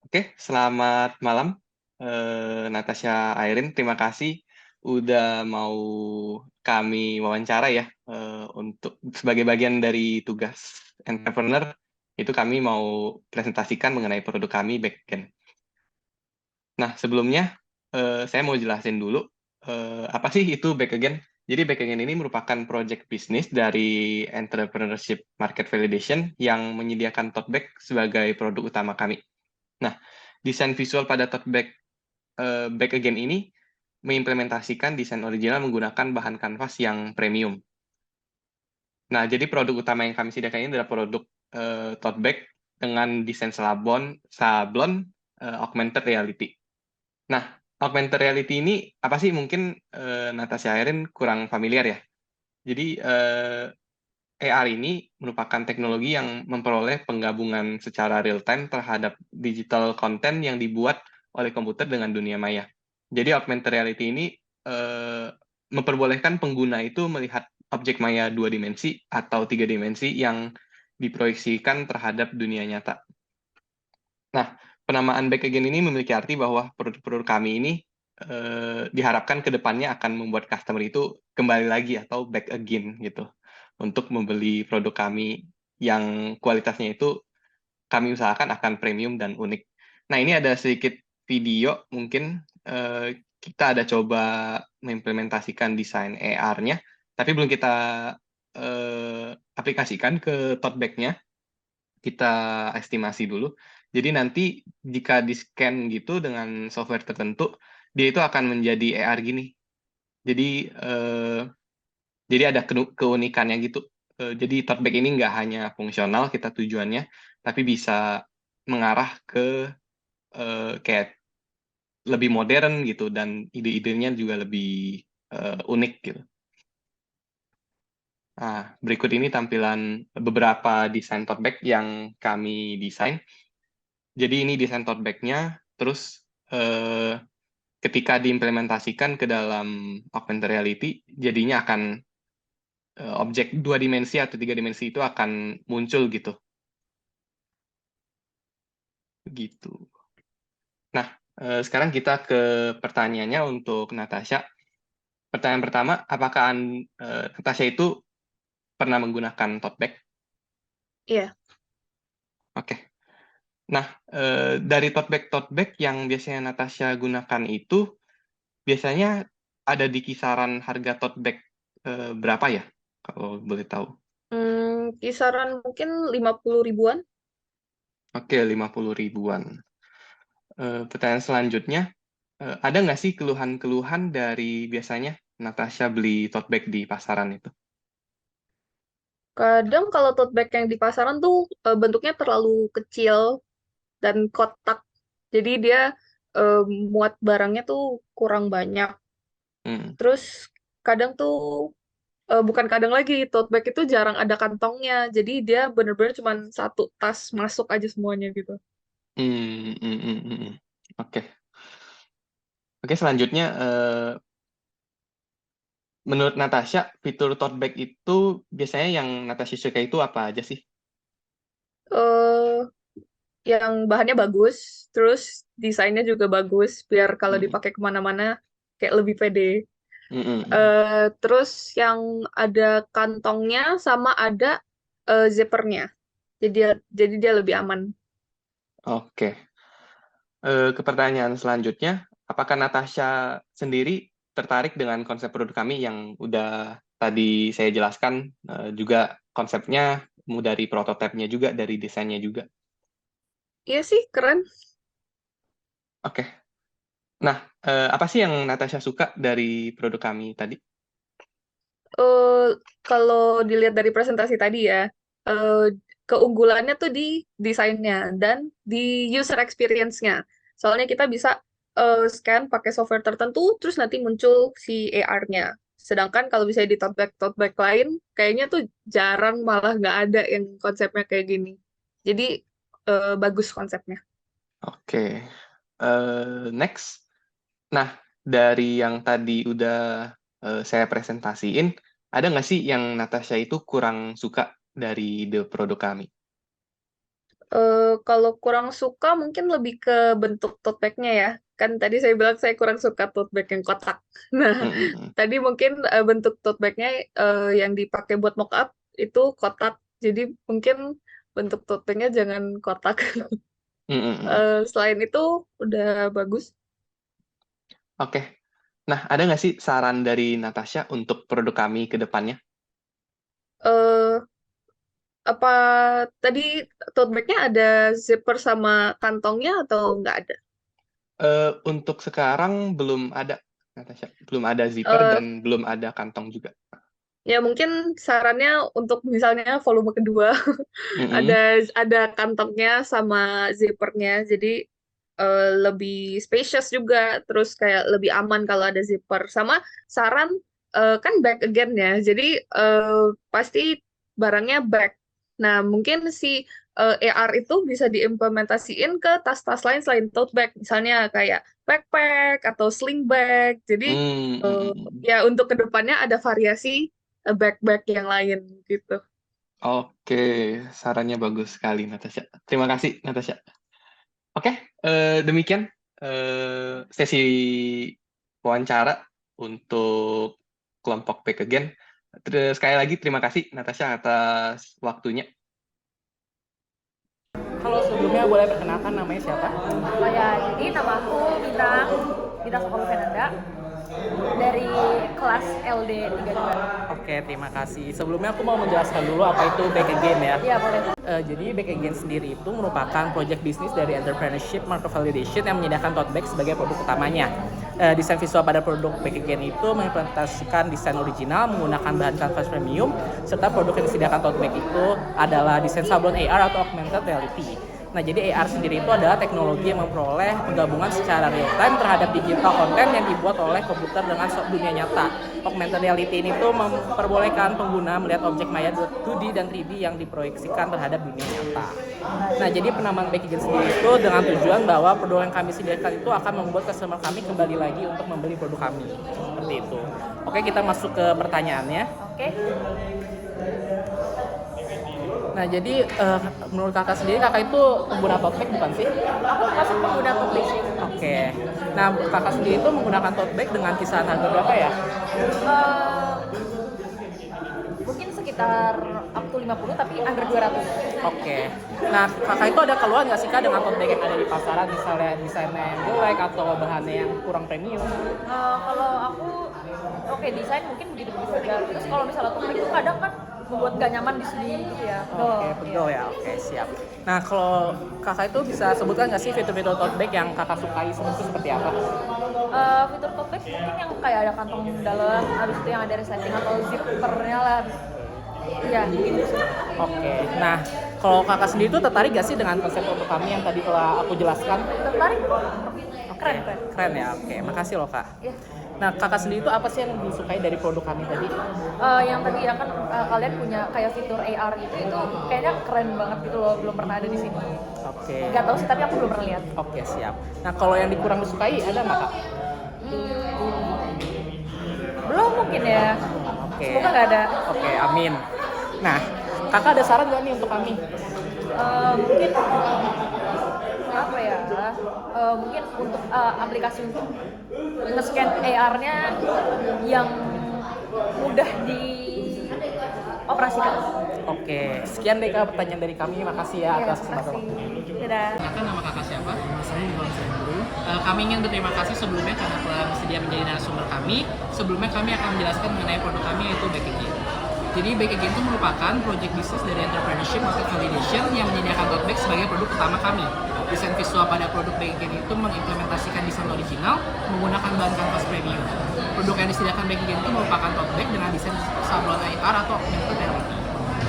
Oke, selamat malam, Natasha Airin. Terima kasih udah mau kami wawancara ya, untuk sebagai bagian dari tugas entrepreneur, itu kami mau presentasikan mengenai produk kami backend. Nah, sebelumnya saya mau jelasin dulu apa sih itu Backend. Jadi Backend ini merupakan project bisnis dari Entrepreneurship Market Validation yang menyediakan tote bag sebagai produk utama kami. Nah, desain visual pada tote bag Backend ini mengimplementasikan desain original menggunakan bahan kanvas yang premium. Nah, jadi produk utama yang kami sediakan ini adalah produk tote bag dengan desain sablon augmented reality. Nah, augmented reality ini apa sih? Mungkin Natasha Airin kurang familiar ya. Jadi AR ini merupakan teknologi yang memperoleh penggabungan secara real time terhadap digital content yang dibuat oleh komputer dengan dunia maya. Jadi augmented reality ini eh, memperbolehkan pengguna itu melihat objek maya dua dimensi atau tiga dimensi yang diproyeksikan terhadap dunia nyata. Nah, penamaan back again ini memiliki arti bahwa produk-produk kami ini diharapkan ke depannya akan membuat customer itu kembali lagi atau back again gitu untuk membeli produk kami yang kualitasnya itu kami usahakan akan premium dan unik. Nah, ini ada sedikit video mungkin kita ada coba mengimplementasikan desain AR-nya, tapi belum kita aplikasikan ke tote bag-nya, kita estimasi dulu. Jadi nanti jika di-scan gitu dengan software tertentu, dia itu akan menjadi AR gini. Jadi ada keunikannya gitu. Jadi tote bag ini nggak hanya fungsional kita tujuannya, tapi bisa mengarah ke kayak lebih modern gitu dan ide-idenya juga lebih unik gitu. Nah, berikut ini tampilan beberapa desain tote bag yang kami desain. Jadi ini desain tote bag-nya, terus ketika diimplementasikan ke dalam augmented reality, jadinya akan objek dua dimensi atau tiga dimensi itu akan muncul gitu. Gitu. Nah, sekarang kita ke pertanyaannya untuk Natasha. Pertanyaan pertama, apakah Natasha itu pernah menggunakan tote bag? Iya, Oke. Nah, dari tote bag yang biasanya Natasha gunakan itu biasanya ada di kisaran harga tote bag berapa ya? Kalau boleh tahu. kisaran mungkin 50 ribuan. Oke, 50 ribuan. Pertanyaan selanjutnya, ada nggak sih keluhan-keluhan dari biasanya Natasha beli tote bag di pasaran itu? Kadang kalau tote bag yang di pasaran tuh bentuknya terlalu kecil dan kotak. Jadi dia eh, muat barangnya tuh kurang banyak. Hmm. Terus kadang tuh bukan kadang lagi tote bag itu jarang ada kantongnya. Jadi dia bener-bener cuma satu tas masuk aja semuanya gitu. Hmm, hmm, hmm, hmm, hmm. Oke. Oke, selanjutnya menurut Natasha, fitur tote bag itu biasanya yang Natasha suka itu apa aja sih? eh yang bahannya bagus, terus desainnya juga bagus, biar kalau Hmm, dipakai kemana-mana kayak lebih pede. hmm, hmm, hmm. Terus yang ada kantongnya sama ada zippernya. Jadi jadi dia lebih aman. Oke. Ke pertanyaan selanjutnya, apakah Natasha sendiri tertarik dengan konsep produk kami yang udah tadi saya jelaskan, juga konsepnya dari prototipenya juga, dari desainnya juga. Iya sih, keren. Oke. Nah, apa sih yang Natasha suka dari produk kami tadi? eh Kalau dilihat dari presentasi tadi ya, eh keunggulannya tuh di desainnya dan di user experience-nya. Soalnya kita bisa scan pakai software tertentu, terus nanti muncul si AR-nya. Sedangkan kalau bisa di tote bag lain, kayaknya tuh jarang malah nggak ada yang konsepnya kayak gini. Jadi bagus konsepnya. Oke. Next. Nah, dari yang tadi udah saya presentasiin, ada nggak sih yang Natasha itu kurang suka dari ide produk kami? Kalau kurang suka mungkin lebih ke bentuk tote bag-nya ya. Kan tadi saya bilang saya kurang suka tote bag yang kotak. Nah, Mm-mm. tadi mungkin bentuk tote bag-nya yang dipakai buat mock up itu kotak. Jadi mungkin bentuk tote bag-nya jangan kotak. Mm-mm. Selain itu udah bagus. Oke. Nah, ada nggak sih saran dari Natasha untuk produk kami ke depannya? eh Apa tadi tote bag-nya ada zipper sama kantongnya atau nggak ada? Untuk sekarang belum ada, Natasha. Belum ada zipper Eh, dan belum ada kantong juga. Ya mungkin sarannya untuk misalnya volume kedua ada Mm-mm. ada kantongnya sama zippernya, jadi lebih spacious juga, terus kayak lebih aman kalau ada zipper. Sama saran kan back again ya, jadi pasti barangnya back. Nah mungkin si AR itu bisa diimplementasiin ke tas-tas lain selain tote bag, misalnya kayak backpack atau sling bag. Jadi Mm, mm, eh, mm, mm. ya untuk kedepannya ada variasi bag-bag yang lain gitu. Oke, sarannya bagus sekali, Natasha. Terima kasih, Natasha. Oke, demikian sesi wawancara untuk kelompok Back Again. Terus sekali lagi terima kasih, Natasha, atas waktunya. Halo, sebelumnya boleh perkenalkan namanya siapa? Oh ya, jadi nama aku Bintang, Bintang Sokobu Fernanda dari kelas LD 32. Oke, terima kasih. Sebelumnya aku mau menjelaskan dulu apa itu Back Again ya. Iya, boleh. Jadi Back Again sendiri itu merupakan project bisnis dari Entrepreneurship Market Validation yang menyediakan tote bag sebagai produk utamanya. Desain visual pada produk Back Again itu mengimplementasikan desain original menggunakan bahan kanvas premium, serta produk yang disediakan tote bag itu adalah desain sablon AR atau augmented reality. Nah, jadi AR sendiri itu adalah teknologi yang memperoleh penggabungan secara real time terhadap digital konten yang dibuat oleh komputer dengan dunia nyata. Augmented reality ini tuh memperbolehkan pengguna melihat objek maya 2D dan 3D yang diproyeksikan terhadap dunia nyata. Nah, jadi penamaan Back Again sendiri itu dengan tujuan bahwa produk yang kami sediakan itu akan membuat customer kami kembali lagi untuk membeli produk kami. Seperti itu. Oke, kita masuk ke pertanyaannya. Oke. Nah, jadi menurut kakak sendiri, kakak itu pengguna tote bag bukan sih? Aku masuk pengguna tote bag sih. Oke. Nah, kakak sendiri itu menggunakan tote bag dengan kisaran harga berapa ya? Eh, Mungkin sekitar up to 50 tapi under 200. Oke. Nah, kakak itu ada keluhan nggak sih kak dengan tote bag yang ada di pasaran, misalnya desainnya yang jelek atau bahannya yang kurang premium? Kalau aku oke, desain mungkin begitu-begitu saja. Terus kalau misalnya tote bag itu kadang kan membuat gak nyaman di sini gitu ya. Oke, pegel ya. Oke, siap. Nah, kalau kakak itu bisa sebutkan nggak sih fitur-fitur tote bag yang kakak sukai seperti apa? Fitur tote bag mungkin yang kayak ada kantong dalam, habis itu yang ada recycling atau zippernya lah. Iya, gitu sih. Oke. Nah, kalau kakak sendiri itu tertarik gak sih dengan konsep produk kami yang tadi telah aku jelaskan? Tertarik kok. Keren, keren. Keren ya. Oke, makasih loh kak. Iya. Nah, kakak sendiri itu apa sih yang disukai dari produk kami tadi? Yang tadi ya kan kalian punya kayak fitur AR gitu, itu kayaknya keren banget gitu loh, belum pernah ada di sini. Oke. Gak tahu sih, tapi aku belum pernah lihat. Oke, siap. Nah, kalau yang dikurang disukai ada nggak kak? Belum mungkin ya. Oke. Semoga nggak ada. Oke, amin. Nah, kakak ada saran nggak nih untuk kami? Mungkin apa ya? Mungkin untuk aplikasi untuk nge-scan AR-nya yang mudah dioperasikan. Oke, sekian deh kak pertanyaan dari kami. Makasih ya atas kesempatan Makasih. waktunya. Dadah. Kakak nama kakak siapa? Saya Iwan Sendru. Kami ingin berterima kasih sebelumnya karena telah bersedia menjadi narasumber kami. Sebelumnya kami akan menjelaskan mengenai produk kami yaitu Back Again. Jadi Back Again itu merupakan project bisnis dari Entrepreneurship Market Validation yang menyediakan tote bag sebagai produk utama kami. Desain visual pada produk Back Again itu mengimplementasikan desain original menggunakan bahan kanvas premium. Produk yang disediakan Back Again itu merupakan tote bag dengan desain sablon AR atau augmented reality.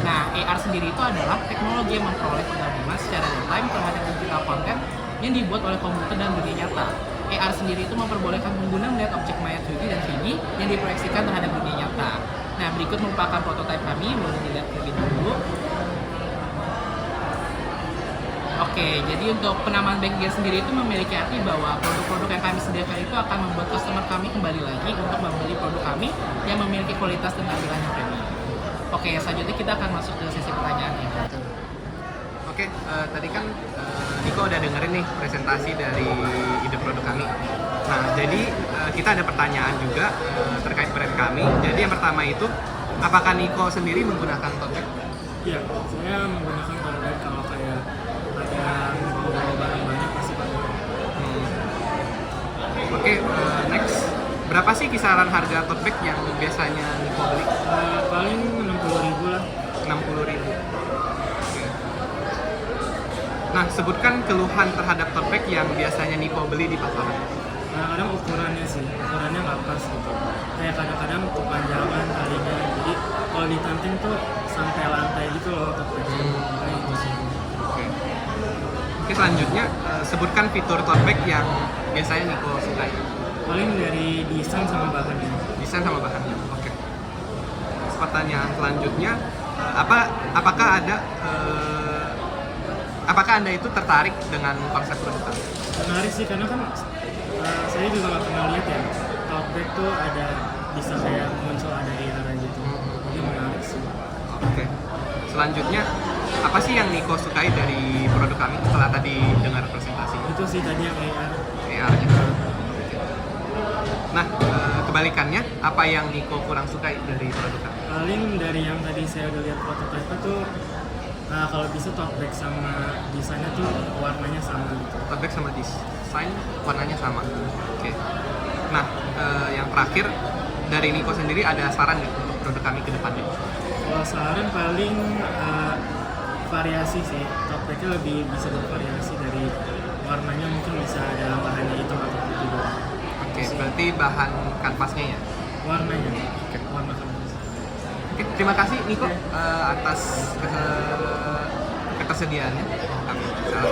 Nah, AR sendiri itu adalah teknologi yang memperoleh penggabungan secara real time terhadap digital konten yang dibuat oleh komputer dan dunia nyata. AR sendiri itu memperbolehkan pengguna melihat objek maya 2D dan 3D yang diproyeksikan terhadap dunia nyata. Nah, berikut merupakan prototipe kami, boleh dilihat terlebih dahulu. Oke, jadi untuk penamaan Back Again sendiri itu memiliki arti bahwa produk-produk yang kami sediakan itu akan membuat customer kami kembali lagi untuk membeli produk kami yang memiliki kualitas dan tampilan yang premium. Oke, selanjutnya kita akan masuk ke sesi pertanyaan ya. Oke, Oke, tadi kan Niko udah dengerin nih presentasi dari ide produk kami. Nah, jadi kita ada pertanyaan juga terkait brand kami. Jadi yang pertama itu, apakah Niko sendiri menggunakan tote bag? Iya, saya menggunakan tote bag kalau kayak ada membawa barang banyak pasti pakai. Oke, next. Berapa sih kisaran harga tote bag yang biasanya Niko beli? Paling 60.000 lah. 60.000. Oke. Nah, sebutkan keluhan terhadap tote bag yang biasanya Niko beli di pasaran. Kadang ukurannya sih, ukurannya nggak pas gitu. Kayak kadang-kadang kepanjangan talinya, jadi kalau ditanting tuh sampai lantai gitu loh tote bag. Kayak gitu sih. Oke. Oke, selanjutnya sebutkan fitur tote bag yang biasanya Niko sukai. Paling dari desain sama bahannya. Desain sama bahannya. Oke. Pertanyaan selanjutnya, apakah Anda itu tertarik dengan konsep produk kami? Menarik sih karena kan saya juga nggak pernah lihat ya tote bag tuh ada bisa kayak muncul ada AR gitu. Jadi menarik sih. Oke. Selanjutnya, apa sih yang Niko sukai dari produk kami setelah tadi dengar presentasi? Itu sih tadi yang AR. AR-nya. Nah, kebalikannya, apa yang Niko kurang sukai dari produk kami? Paling dari yang tadi saya udah lihat prototipe tuh, nah kalau bisa tote bag sama desainnya tuh warnanya sama gitu. Tote bag sama desain warnanya sama. Oke. Nah, yang terakhir, dari Niko sendiri ada saran nggak untuk produk kami ke depannya? Kalau saran paling variasi sih, tote bagnya lebih bisa bervariasi dari warnanya, mungkin bisa ada bahannya hitam atau putih doang. Oke, berarti bahan kanvasnya ya? Warnanya, warna kanvas. Oke, terima kasih Niko atas ketersediaannya. Kami